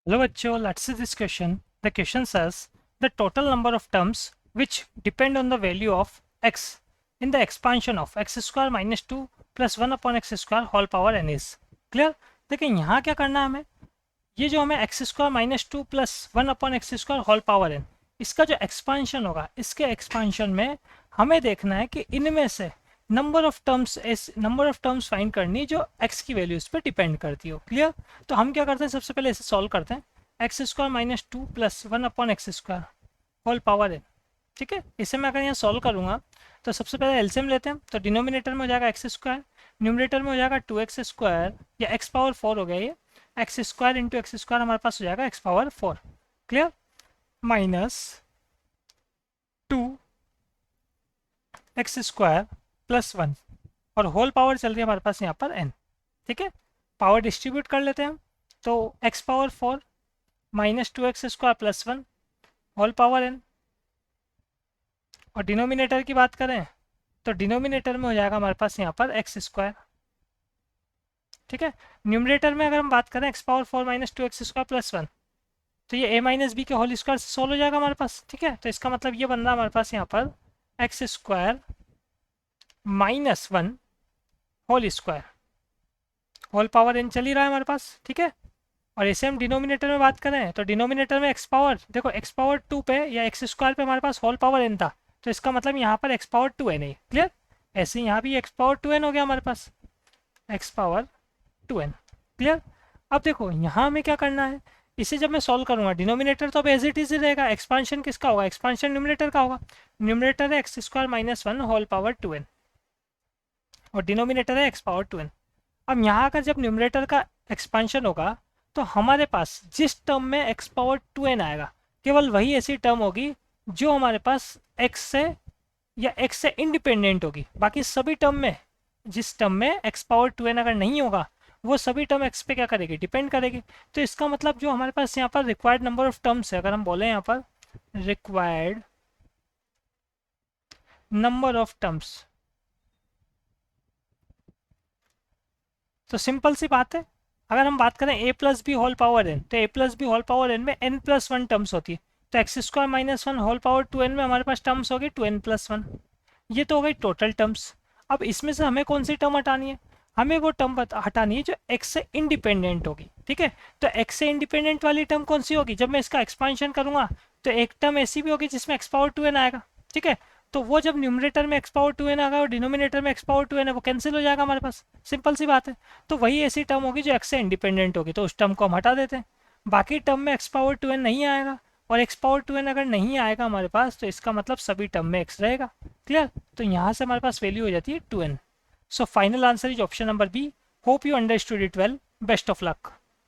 Hello bachcho, let's see this question. The question says the total number of terms which depend on the value of x in the expansion of x square minus 2 plus 1 upon x square whole power n is clear. देखिए यहाँ क्या करना है हमें, ये जो हमें x square minus 2 plus 1 upon x square whole power n, इसका जो एक्सपांशन होगा, इसके एक्सपांशन में हमें देखना है कि इनमें से नंबर ऑफ टर्म्स फाइंड करनी जो x की वैल्यूज पे डिपेंड करती हो। क्लियर। तो हम क्या करते हैं, सबसे पहले इसे सॉल्व करते हैं। X square minus 2 plus 1 upon x square whole power n, ठीक है। इसे मैं अगर यहाँ सॉल्व करूँगा तो सबसे पहले एलसीएम लेते हैं, तो डिनोमिनेटर में हो जाएगा एक्स स्क्वायर, न्यूमरेटर में हो जाएगा 2x स्क्वायर या एक्स पावर 4 हो गया ये, x square into x square हमारे पास हो जाएगा x power 4। Clear. Minus 2 x square plus 1 और होल पावर चल रही है हमारे पास यहाँ पर n, ठीक है। पावर डिस्ट्रीब्यूट कर लेते हैं हम, तो x power 4 minus 2x square plus 1 whole power n, और डिनोमिनेटर की बात करें तो डिनोमिनेटर में हो जाएगा हमारे पास यहाँ पर एक्स स्क्वायर, ठीक है। न्यूमरेटर में अगर हम बात करें x power 4 minus 2x square plus 1, तो ये a माइनस बी के होल स्क्वायर से सोल्व हो जाएगा हमारे पास, ठीक है। तो इसका मतलब ये बन रहा है हमारे पास यहाँ पर x square minus 1 whole square whole power n चल ही रहा है हमारे पास, ठीक है। और इसे हम डिनोमिनेटर में बात करें तो डिनोमिनेटर में एक्स पावर, देखो एक्स पावर 2 पे या एक्स स्क्वायर पे हमारे पास होल पावर n था, तो इसका मतलब यहाँ पर एक्स पावर 2n है। क्लियर। ऐसे ही यहाँ भी एक्स पावर 2n हो गया हमारे पास, एक्स पावर 2n। क्लियर। अब देखो यहाँ हमें क्या करना है, इसे जब मैं सॉल्व करूँगा डिनोमिनेटर तो अब एज इट इज रहेगा, एक्सपांशन किसका होगा, एक्सपांशन न्यूमरेटर का होगा। न्यूमरेटर है x square minus 1 whole power 2n और डिनोमिनेटर है एक्स पावर 2n। अब यहाँ का जब न्यूमरेटर का एक्सपांशन होगा तो हमारे पास जिस टर्म में एक्स पावर 2n आएगा, केवल वही ऐसी टर्म होगी जो हमारे पास x से या x से इंडिपेंडेंट होगी। बाकी सभी टर्म में, जिस टर्म में x पावर 2n अगर नहीं होगा, वो सभी टर्म x पे क्या करेगी, डिपेंड करेगी। तो इसका मतलब जो हमारे पास यहाँ पर रिक्वायर्ड नंबर ऑफ टर्म्स है, अगर हम बोले यहाँ पर रिक्वायर्ड नंबर ऑफ टर्म्स, तो सिंपल सी बात है, अगर हम बात करें a plus b whole power n, तो a plus b whole power n में n प्लस 1 टर्म्स होती है। तो x square minus 1 whole power 2n में हमारे पास टर्म्स होगी 2n प्लस 1। ये तो हो गई टोटल टर्म्स। अब इसमें से हमें कौन सी टर्म हटानी है, हमें वो टर्म हटानी है जो x से इंडिपेंडेंट होगी, ठीक है। तो x से इंडिपेंडेंट वाली टर्म कौन सी होगी, जब मैं इसका एक्सपांशन करूंगा तो एक टर्म ऐसी भी होगी जिसमें x पावर 2n आएगा, ठीक है। तो वो जब न्यूमरेटर में x पावर 2n आएगा और डिनोमिनेटर में x पावर 2n है, वो कैंसिल हो जाएगा हमारे पास, सिंपल सी बात है। तो वही ऐसी टर्म होगी जो x से इंडिपेंडेंट होगी, तो उस टर्म को हम हटा देते हैं। बाकी टर्म में x पावर 2n नहीं आएगा, और x पावर 2n अगर नहीं आएगा हमारे पास, तो इसका मतलब सभी टर्म में x रहेगा। क्लियर। तो यहाँ से हमारे पास वैल्यू हो जाती है 2n। So final answer is option number B. Hope you understood it well. Best of luck.